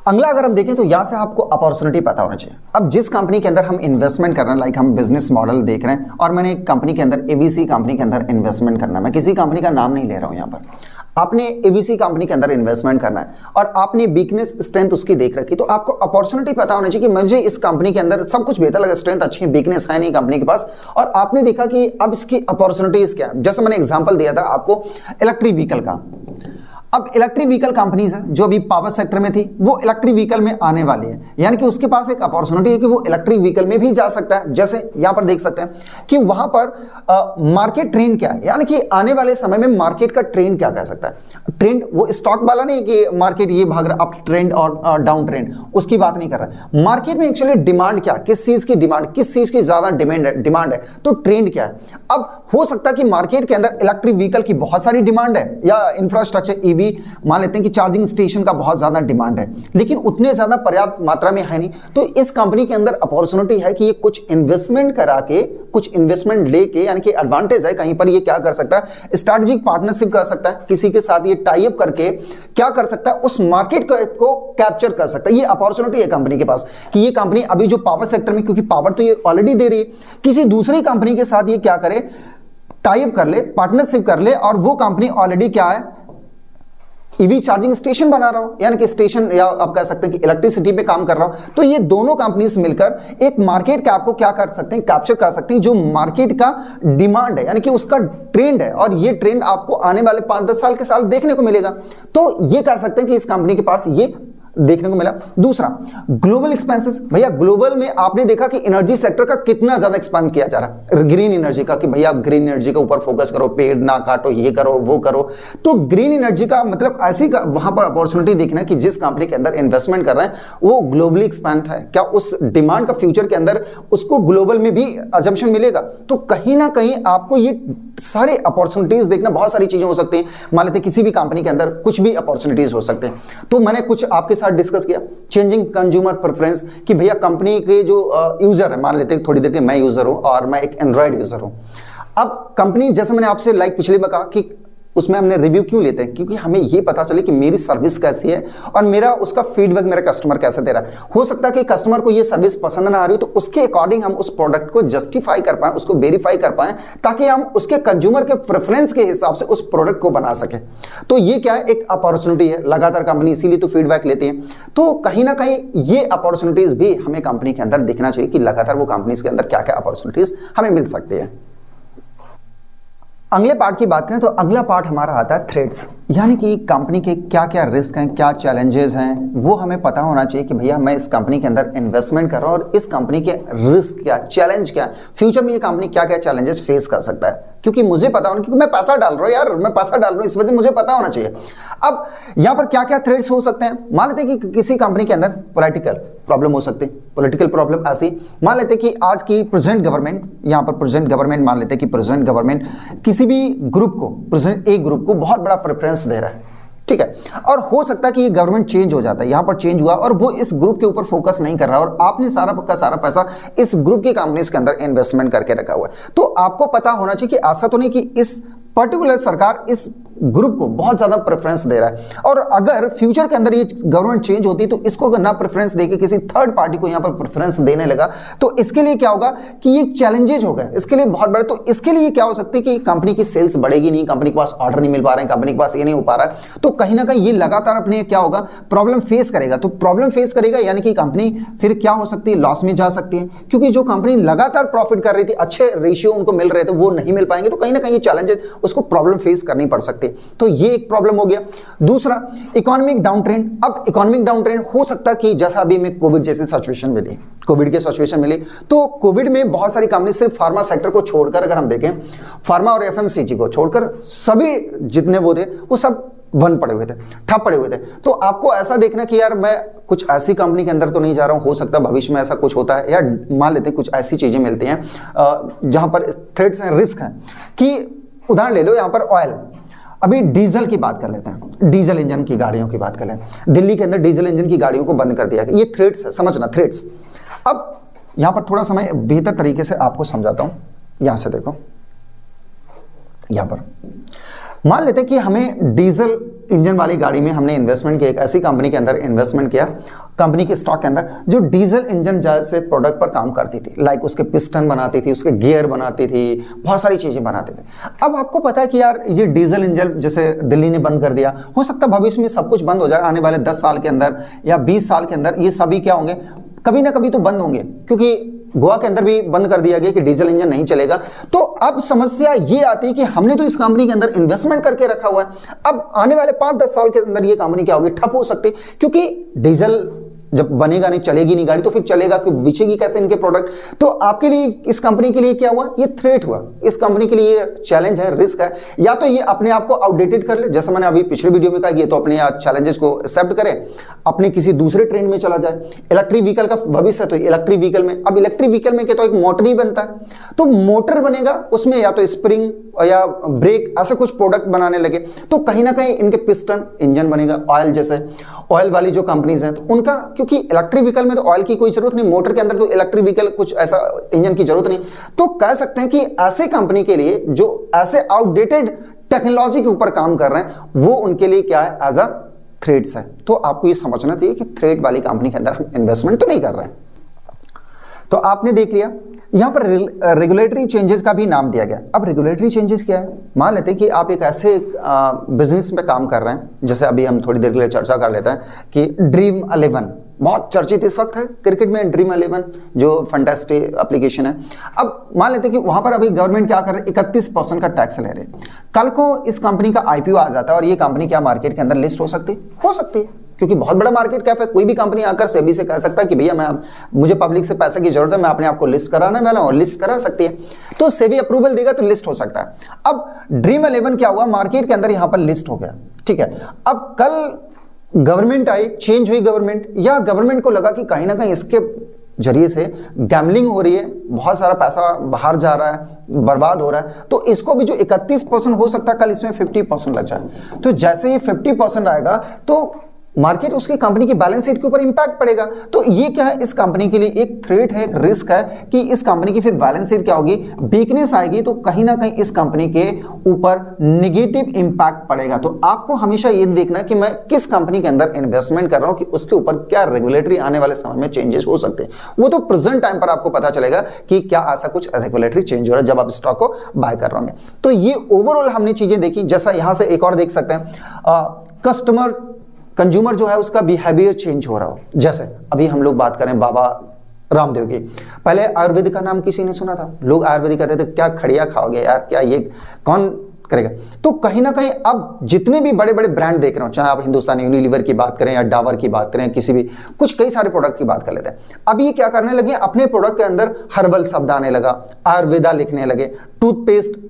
अगला अगर हम देखें तो यहां से आपको अपॉर्चुनिटी पता होना चाहिए। अब जिस कंपनी के अंदर हम इन्वेस्टमेंट कर रहे हैं, लाइक हम बिजनेस मॉडल देख रहे हैं, और मैंने एक कंपनी के अंदर एबीसी कंपनी के अंदर इन्वेस्टमेंट करना है, मैं किसी कंपनी का नाम नहीं ले रहा हूं, यहां पर आपने एबीसी कंपनी के अंदर इन्वेस्टमेंट करना है और आपने वीकनेस स्ट्रेंथ उसकी देख रखी, तो आपको अपॉर्चुनिटी पता होनी चाहिए कि मुझे इस कंपनी के अंदर सब कुछ बेहतर लगा, स्ट्रेंथ अच्छी है, वीकनेस है नहीं कंपनी के पास, और आपने देखा कि अब इसकी अपॉर्चुनिटीज क्या है। जैसे मैंने एग्जांपल दिया था आपको इलेक्ट्रिक व्हीकल का। अब इलेक्ट्रिक व्हीकल कंपनीज है जो अभी पावर सेक्टर में थी, वो इलेक्ट्रिक व्हीकल में आने वाली है, यानी कि उसके पास एक अपॉर्चुनिटी है कि वो इलेक्ट्रिक व्हीकल में भी जा सकता है। जैसे यहां पर देख सकते हैं कि वहां पर मार्केट ट्रेंड क्या है, यानी कि आने वाले समय में मार्केट का ट्रेंड क्या कह सकता है। ट्रेंड वो स्टॉक वाला नहीं कि मार्केट ये भाग रहा अप ट्रेंड और डाउन ट्रेंड, उसकी बात नहीं कर रहा। मार्केट में एक्चुअली डिमांड क्या, किस चीज की डिमांड, किस चीज की ज्यादा डिमांड है, तो ट्रेंड क्या है। अब हो सकता है कि मार्केट के अंदर इलेक्ट्रिक व्हीकल की बहुत सारी डिमांड है, या इंफ्रास्ट्रक्चर ईवी मान लेते हैं कि चार्जिंग स्टेशन का बहुत ज्यादा डिमांड है, लेकिन उतने ज्यादा पर्याप्त मात्रा में है नहीं। तो इस कंपनी के अंदर अपॉर्चुनिटी है कि ये कुछ इन्वेस्टमेंट करा के, कुछ इन्वेस्टमेंट लेके, यानी कि एडवांटेज है कहीं पर ये क्या कर सकता है, स्ट्रेटेजिक पार्टनरशिप कर सकता है, किसी के साथ ये टाई अप करके क्या कर सकता है, उस मार्केट को कैप्चर कर सकता है। ये अपॉर्चुनिटी है कंपनी के पास कि ये कंपनी अभी जो पावर सेक्टर में, क्योंकि पावर तो ये ऑलरेडी दे रही है, किसी दूसरी कंपनी के साथ ये क्या करे, टाई अप कर ले, पार्टनरशिप कर ले, और वो कंपनी ऑलरेडी क्या है, ईवी चार्जिंग स्टेशन बना रहा हो, यानी कि स्टेशन, या आप कह सकते हैं कि इलेक्ट्रिसिटी पे काम कर रहा हो। तो ये दोनों कंपनीज मिलकर एक मार्केट कैप को क्या कर सकते हैं, कैप्चर कर सकते हैं, जो मार्केट का डिमांड है, यानी कि उसका ट्रेंड है, और ये ट्रेंड आपको आने वाले 5-10 साल के साल देखने को मिलेगा। तो ये कह सकते हैं कि इस कंपनी के पास ये देखने को मिला। दूसरा, ग्लोबल एक्सपेंसेस। भैया ग्लोबल में आपने देखा कि एनर्जी सेक्टर का कितना ज्यादा एक्सपांड किया जा रहा है, ग्रीन एनर्जी का, कि भैया ग्रीन एनर्जी के ऊपर फोकस करो, पेड़ ना काटो, ये करो वो करो। तो ग्रीन एनर्जी का मतलब ऐसी वहां पर अपॉर्चुनिटी देखना कि जिस कंपनी के अंदर इन्वेस्टमेंट कर रहे हैं वो ग्लोबली एक्सपेंड है, क्या उस डिमांड का फ्यूचर के अंदर उसको ग्लोबल में भी अजम्पशन मिलेगा। तो कहीं ना कहीं आपको ये सारे अपॉर्चुनिटीज देखना, बहुत सारी चीजें हो सकती हैं। मान लेते किसी भी कंपनी के अंदर कुछ भी अपॉर्चुनिटीज हो सकते हैं। तो मैंने कुछ आपके साथ डिस्कस किया, चेंजिंग कंज्यूमर प्रेफरेंस, कि भैया कंपनी के जो यूजर है, मान लेते हैं थोड़ी देर के मैं यूजर हूं और मैं एक एंड्रॉइड यूजर हूं। अब कंपनी, जैसे मैंने आपसे पिछली बार कहा कि उसमें हमने रिव्यू क्यों लेते हैं, क्योंकि हमें यह पता चले कि मेरी सर्विस कैसी है और मेरा उसका फीडबैक मेरा कस्टमर कैसे दे रहा है। हो सकता है कि कस्टमर को यह सर्विस पसंद ना आ रही हो, तो उसके अकॉर्डिंग हम उस प्रोडक्ट को जस्टिफाई कर पाए, उसको वेरीफाई कर पाए, ताकि हम उसके कंज्यूमर के प्रेफरेंस के हिसाब से उस प्रोडक्ट को बना सके। तो ये क्या है, एक अपॉर्चुनिटी है, लगातार कंपनी इसीलिए तो फीडबैक लेती है। तो कहीं ना कहीं ये अपॉर्चुनिटीज भी हमें कंपनी के अंदर दिखना चाहिए कि लगातार वो कंपनीज के अंदर क्या क्या अपॉर्चुनिटीज हमें मिल सकती है। अगले पार्ट की बात करें तो अगला पार्ट हमारा आता है थ्रेड्स, यानी कि कंपनी के क्या क्या रिस्क हैं, क्या चैलेंजेस हैं, वो हमें पता होना चाहिए कि भैया मैं इस कंपनी के अंदर इन्वेस्टमेंट कर रहा हूं और इस कंपनी के रिस्क क्या, चैलेंज क्या, फ्यूचर में ये कंपनी क्या क्या चैलेंजेस फेस कर सकता है। क्योंकि मुझे पता होना, क्योंकि मैं पैसा डाल रहा हूं यार, मैं पैसा डाल रहा हूं, इस वजह मुझे पता होना चाहिए। अब यहां पर क्या क्या थ्रेड्स हो सकते हैं, मान लेते हैं कि किसी कंपनी के अंदर पॉलिटिकल प्रॉब्लम हो सकती है। पॉलिटिकल प्रॉब्लम ऐसी, मान लेते हैं कि आज की प्रेजेंट गवर्नमेंट, यहां पर प्रेजेंट गवर्नमेंट मान लेते हैं कि प्रेजेंट गवर्नमेंट किसी भी ग्रुप को, प्रेजेंट एक ग्रुप को बहुत बड़ा प्रेफरेंस दे रहा है, ठीक है, और हो सकता है कि ये गवर्नमेंट चेंज हो जाता है, यहां पर चेंज हुआ और वो इस ग्रुप के ऊपर फोकस नहीं कर रहा और आपने सारा का सारा पैसा इस ग्रुप की कंपनीज के अंदर इन्वेस्टमेंट करके रखा हुआ है। तो आपको पता होना चाहिए कि ऐसा तो नहीं कि इस पर्टिकुलर सरकार इस ग्रुप को बहुत ज्यादा प्रेफरेंस दे रहा है, और अगर फ्यूचर के अंदर ये गवर्नमेंट चेंज होती है तो इसको अगर ना प्रेफरेंस देके किसी थर्ड पार्टी को यहां पर प्रेफरेंस देने लगा, तो इसके लिए क्या होगा कि ये चैलेंजेज हो गए, इसके लिए बहुत बड़े। तो इसके लिए क्या हो सकती है कि कंपनी की सेल्स बढ़ेगी नहीं, कंपनी के पास ऑर्डर नहीं मिल पा रहे हैं, कंपनी के पास ये नहीं हो पा रहा है, तो कहीं ना कहीं ये लगातार अपने क्या होगा, प्रॉब्लम फेस करेगा। तो प्रॉब्लम फेस करेगा यानी कि कंपनी फिर क्या हो सकती है, लॉस में जा सकती है, क्योंकि जो कंपनी लगातार प्रॉफिट कर रही थी, अच्छे रेशियो उनको मिल रहे थे, वो नहीं मिल पाएंगे, तो कहीं ना कहीं चैलेंजेस उसको प्रॉब्लम फेस करनी पड़ सकती है। तो ये एक प्रॉब्लम हो गया। दूसरा, इकोनॉमिक डाउन ट्रेंड। अब इकोनॉमिक डाउन ट्रेंड हो सकता है कि जैसा अभी में कोविड जैसी सिचुएशन मिली, कोविड की सिचुएशन मिली, तो कोविड में बहुत सारी कंपनी सिर्फ फार्मा सेक्टर को छोड़कर, अगर हम देखें फार्मा और एफएमसीजी को छोड़कर सभी जितने वो थे वो सब बंद पड़े हुए थे, ठप पड़े हुए थे। तो आपको ऐसा देखना कि यार मैं कुछ ऐसी कंपनी के अंदर तो नहीं जा रहा हूं, हो सकता है भविष्य में ऐसा कुछ होता है, या मान लेते कुछ ऐसी चीजें मिलती हैं जहां पर थ्रेट्स हैं, रिस्क हैं। कि उदाहरण ले लो, यहां पर ऑयल, अभी डीजल की बात कर लेते हैं, डीजल इंजन की गाड़ियों की बात कर लें, दिल्ली के अंदर डीजल इंजन की गाड़ियों को बंद कर दिया गया, ये थ्रेट्स है, समझना थ्रेट्स। अब यहां पर थोड़ा समय बेहतर तरीके से आपको समझाता हूं, यहां से देखो, यहां पर मान लेते हैं कि हमें डीजल इंजन वाली गाड़ी में हमने इन्वेस्टमेंट किया, एक ऐसी कंपनी के अंदर इन्वेस्टमेंट किया, कंपनी के स्टॉक के अंदर जो डीजल इंजन से प्रोडक्ट पर काम करती थी, लाइक उसके पिस्टन बनाती थी, उसके गियर बनाती थी, बहुत सारी चीजें बनाते थे। अब आपको पता है कि यार ये डीजल इंजन जैसे दिल्ली ने बंद कर दिया, हो सकता है भविष्य में सब कुछ बंद हो जाए, आने वाले 10 साल के अंदर या 20 साल के अंदर ये सभी क्या होंगे, कभी ना कभी तो बंद होंगे, क्योंकि गोवा के अंदर भी बंद कर दिया गया कि डीजल इंजन नहीं चलेगा। तो अब समस्या ये आती है कि हमने तो इस कंपनी के अंदर इन्वेस्टमेंट करके रखा हुआ है, अब आने वाले 5-10 साल के अंदर ये कंपनी क्या होगी, ठप हो सकती है, क्योंकि डीजल जब बनेगा नहीं, चलेगी नहीं गाड़ी, तो फिर चलेगा कि बेचेगी कैसे इनके प्रोडक्ट। तो आपके लिए, इस कंपनी के लिए क्या हुआ, ये थ्रेट हुआ, इस कंपनी के लिए चैलेंज है, रिस्क है। या तो ये अपने आप को आउटडेटेड कर ले, जैसा मैंने अभी पिछले वीडियो में कहा, ये तो अपने चैलेंजेस को एक्सेप्ट करे, अपने किसी दूसरे ट्रेंड में चला जाए। इलेक्ट्रिक व्हीकल का भविष्य है, तो इलेक्ट्रिक व्हीकल में, अब इलेक्ट्रिक व्हीकल में क्या, तो एक मोटर ही बनता है, तो मोटर बनेगा उसमें या तो स्प्रिंग या ब्रेक, ऐसे कुछ प्रोडक्ट बनाने लगे, तो कहीं ना कहीं इनके पिस्टन, इंजन बनेगा। ऑयल, जैसे ऑयल वाली जो कंपनीज हैं, तो उनका, क्योंकि इलेक्ट्रिक व्हीकल में तो ऑयल की कोई जरूरत नहीं, मोटर के अंदर तो इलेक्ट्रिक व्हीकल कुछ ऐसा इंजन की जरूरत नहीं, तो कह सकते हैं कि ऐसे कंपनी के लिए जो ऐसे आउटडेटेड टेक्नोलॉजी के ऊपर काम कर रहे हैं, वो उनके लिए क्या है, एज अ थ्रेट्स है। तो आपको ये समझना चाहिए कि थ्रेट वाली कंपनी के अंदर हम इन्वेस्टमेंट तो नहीं कर रहे हैं। तो आपने देख लिया, यहां पर रेगुलेटरी चेंजेस का भी नाम दिया गया। अब रेगुलेटरी चेंजेस क्या है, मान लेते हैं कि आप एक ऐसे बिजनेस में काम कर रहे हैं, जैसे अभी हम थोड़ी देर के लिए चर्चा कर लेते हैं कि ड्रीम 11 बहुत चर्चित इस वक्त है क्रिकेट में, ड्रीम 11 जो फैंटास्टिक एप्लीकेशन है। अब मान लेते हैं कि वहां पर अभी गवर्नमेंट क्या कर रही है, 31% का टैक्स ले रहे हैं। कल को इस कंपनी का आईपीओ आ जाता है और ये कंपनी क्या मार्केट के अंदर लिस्ट हो सकती है, क्योंकि बहुत बड़ा मार्केट कैप है। कोई भी कंपनी आकर सेबी से कह सकता है कि भैया मुझे पब्लिक से पैसे की जरूरत है, मैं अपने आप को लिस्ट कराने वाला हूं, लिस्ट करा सकती है, तो सेबी अप्रूवल देगा तो लिस्ट हो सकता है। अब ड्रीम 11 क्या हुआ, मार्केट के अंदर यहां पर लिस्ट हो गया, ठीक है। अब कल गवर्नमेंट आई, चेंज हुई गवर्नमेंट, या गवर्नमेंट को लगा कि कहीं ना कहीं इसके जरिए से गैम्बलिंग हो रही है, बहुत सारा पैसा बाहर जा रहा है, बर्बाद हो रहा है, तो इसको भी जो 31% हो सकता है, कल इसमें 50% लग जाए। तो जैसे ये 50% आएगा तो मार्केट, उसकी कंपनी की बैलेंस शीट के ऊपर इंपैक्ट पड़ेगा। तो ये क्या है, इस कंपनी के लिए एक थ्रेट है, एक रिस्क है कि इस कंपनी की फिर बैलेंस शीट क्या होगी, वीकनेस आएगी, तो कहीं ना कहीं इस कंपनी के ऊपर नेगेटिव इंपैक्ट पड़ेगा। तो आपको हमेशा ये देखना कि मैं किस कंपनी के अंदर इन्वेस्टमेंट कर रहा हूं, कि उसके ऊपर क्या रेगुलेटरी आने वाले समय में चेंजेस हो सकते हैं। वो तो प्रेजेंट टाइम पर आपको पता चलेगा कि क्या ऐसा कुछ रेगुलेटरी चेंज हो रहा है जब आप स्टॉक को बाय कर रहे होंगे। तो ये ओवरऑल हमने चीजें देखी। जैसा यहां से एक और देख सकते हैं, कंज्यूमर जो है उसका बिहेवियर चेंज हो रहा हो। जैसे अभी हम लोग बात करें बाबा रामदेव की, पहले आयुर्वेदिक का नाम किसी ने सुना था, लोग आयुर्वेदिक कहते थे क्या खड़िया खाओगे यार, क्या ये कौन करेगा। तो कहीं ना कहीं अब जितने भी बड़े बड़े ब्रांड देख रहे हो, चाहे आप हिंदुस्तान यूनिलीवर की बात करें या डाबर की बात करें, किसी भी कुछ कई सारे प्रोडक्ट की बात कर लेते हैं। अब ये क्या करने लगे, अपने प्रोडक्ट के अंदर हर्बल शब्द आने लगा, आयुर्वेदा लिखने लगे, टूथपेस्ट,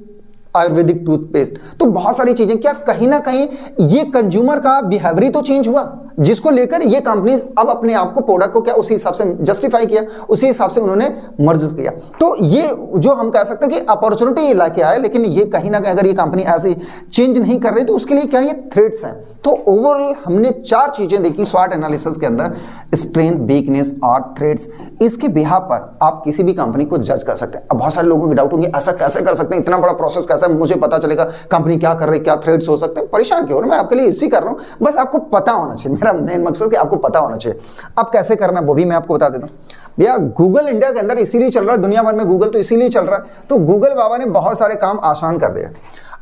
आयुर्वेदिक टूथपेस्ट, तो बहुत सारी चीजें, क्या कहीं ना कहीं ये कंज्यूमर का बिहेवियर तो चेंज हुआ, जिसको लेकर ये कंपनीज अब अपने आप को, प्रोडक्ट को क्या उसी हिसाब से जस्टिफाई किया, उसी हिसाब से उन्होंने मर्ज किया। तो ये जो हम कह सकते हैं कि अपॉर्चुनिटी लाके आए, लेकिन ये कहीं ना कहीं अगर ये कंपनी ऐसी चेंज नहीं कर रही तो उसके लिए क्या ये थ्रेट्स हैं। तो ओवरऑल हमने 4 चीजें देखी स्वॉट एनालिसिस के अंदर, स्ट्रेंथ, वीकनेस और थ्रेट्स। इसके बिहाफ पर आप किसी भी कंपनी को जज कर सकते हैं। अब बहुत सारे लोगों के डाउट होंगे, ऐसा कैसे कर सकते हैं, इतना बड़ा प्रोसेस कैसे मुझे पता चलेगा कंपनी क्या कर रही है, क्या थ्रेट्स हो सकते हैं। परेशान क्यों, मैं आपके लिए इसी कर रहा हूं, बस आपको पता होना चाहिए। मेरा मेन मकसद कि आपको पता होना चाहिए। अब कैसे करना वो भी मैं आपको बता देता हूं। भैया गूगल इंडिया के अंदर इसीलिए चल रहा है, दुनिया भर में गूगल तो इसीलिए चल रहा है, तो गूगल बाबा ने बहुत सारे काम आसान कर दिया।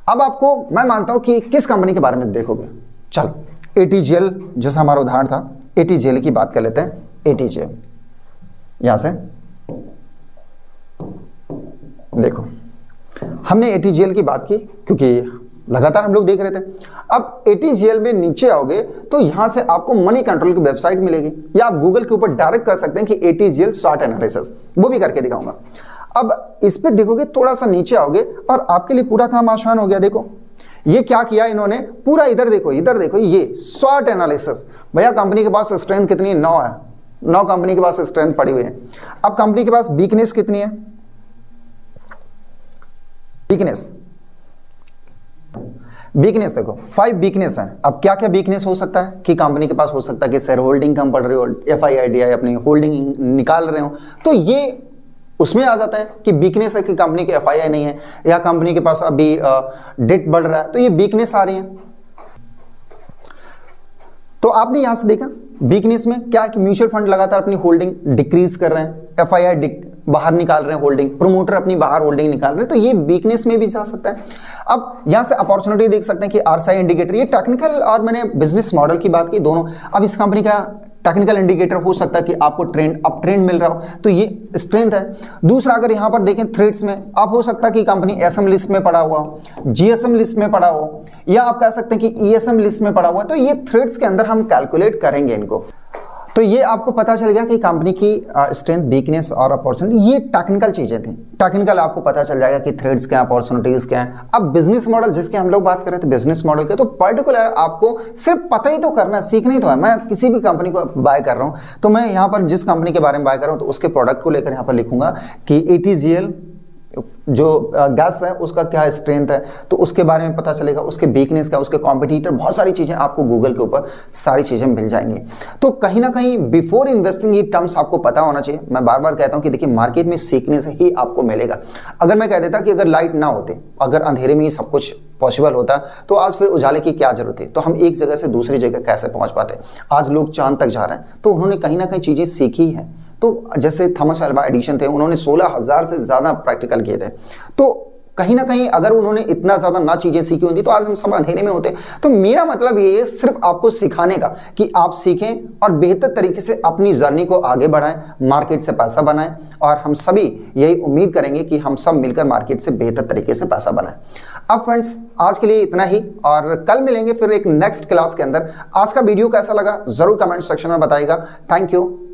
अब आपको मैं मानता हूं कि किस कंपनी के बारे में देखोगे, चलो ATGL जैसा हमारा उदाहरण था, ATGL की बात कर लेते हैं। ATGL यहां से देखो, हमने ATGL की बात की क्योंकि लगातार हम लोग देख रहे थे। अब ATGL में नीचे आओगे तो यहां से आपको मनी कंट्रोल की वेबसाइट मिलेगी, या आप गूगल के ऊपर डायरेक्ट कर सकते हैं कि ATGL शॉर्ट एनालिसिस, वो भी करके दिखाऊंगा। अब इस पे देखोगे, थोड़ा सा नीचे आओगे और आपके लिए पूरा काम आसान हो गया। देखो ये क्या किया इन्होंने, पूरा इधर देखो, इधर देखो, ये स्वॉट एनालिसिस। भैया कंपनी के पास स्ट्रेंथ कितनी है, 9 है, 9 कंपनी के पास स्ट्रेंथ पड़ी हुई है। अब कंपनी के पास वीकनेस कितनी है, वीकनेस देखो 5 वीकनेस है। अब क्या क्या वीकनेस हो सकता है कि कंपनी के पास हो सकता है कि शेयर होल्डिंग कम पड़ रही हो, FIIDI अपनी होल्डिंग निकाल रहे हो, तो ये उसमें आ जाता है कि वीकनेस है कि कंपनी के FII नहीं है, या कंपनी के पास अभी डेट बढ़ रहा है, तो ये वीकनेस आ रही है। तो आपने यहां से देखा वीकनेस में क्या है कि म्यूचुअल फंड लगातार अपनी होल्डिंग डिक्रीज कर रहे हैं, FII बाहर निकाल रहे हैं होल्डिंग, प्रोमोटर अपनी बाहर होल्डिंग निकाल रहे हैं, तो ये वीकनेस में भी जा सकता है। अब यहां से अपॉर्चुनिटी देख सकते हैं कि RSI इंडिकेटर, ये टेक्निकल और मैंने बिजनेस मॉडल की बात की दोनों। अब इस कंपनी का टेक्निकल इंडिकेटर हो सकता है कि आपको ट्रेंड अप ट्रेंड मिल रहा हो, तो ये स्ट्रेंथ है। दूसरा, अगर यहां पर देखें थ्रेड्स में, आप हो सकता है कि कंपनी एसएम लिस्ट में पड़ा हुआ हो, जीएसएम लिस्ट में पड़ा हो, या आप कह सकते हैं कि ईएसएम लिस्ट में पड़ा हुआ है, तो ये थ्रेड्स के अंदर हम कैलकुलेट करेंगे इनको। तो ये आपको पता चल गया कि कंपनी की स्ट्रेंथ, वीकनेस और अपॉर्चुनिटी, ये टेक्निकल चीजें थी। टेक्निकल आपको पता चल जाएगा कि थ्रेड्स क्या, अपॉर्चुनिटीज क्या है। अब बिजनेस मॉडल जिसके हम लोग बात कर रहे थे, बिजनेस मॉडल के, तो पर्टिकुलर आपको सिर्फ पता ही तो करना है, सीखना ही तो है। मैं किसी भी कंपनी को बाय कर रहा हूं, तो मैं यहाँ पर जिस कंपनी के बारे में बाय कर रहा हूं, तो उसके प्रोडक्ट को लेकर यहाँ पर लिखूंगा कि ATGL जो गैस है उसका क्या स्ट्रेंथ है, तो उसके बारे में पता चलेगा, उसके वीकनेस का, उसके कॉम्पिटिटर, बहुत सारी चीजें आपको गूगल के ऊपर सारी चीजें मिल जाएंगी। तो कहीं ना कहीं बिफोर इन्वेस्टिंग ये टर्म्स आपको पता होना चाहिए। मैं बार बार कहता हूं कि देखिए, मार्केट में सीखने से ही आपको मिलेगा। अगर मैं कह देता कि अगर लाइट ना होते, अगर अंधेरे में ही सब कुछ पॉसिबल होता, तो आज फिर उजाले की क्या जरूरत है, तो हम एक जगह से दूसरी जगह कैसे पहुंच पाते। आज लोग चांद तक जा रहे हैं, तो उन्होंने कहीं ना कहीं चीजें सीखी है। तो जैसे थॉमस अल्वा एडिसन थे, उन्होंने 16,000 से ज्यादा प्रैक्टिकल किए थे। तो कहीं ना कहीं अगर उन्होंने इतना ज्यादा ना चीजें सीखी होती, तो आज हम सब अंधेरे में होते। तो मेरा मतलब ये है सिर्फ आपको सिखाने का, कि आप सीखें और बेहतर तरीके से अपनी जर्नी को आगे बढ़ाएं, मार्केट से पैसा बनाएं, और हम सभी यही उम्मीद करेंगे कि हम सब मिलकर मार्केट से बेहतर तरीके से पैसा बनाएं। अब फ्रेंड्स, आज के लिए इतना ही, और कल मिलेंगे फिर एक नेक्स्ट क्लास के अंदर। आज का वीडियो कैसा लगा जरूर कमेंट सेक्शन में बताइएगा। Thank you.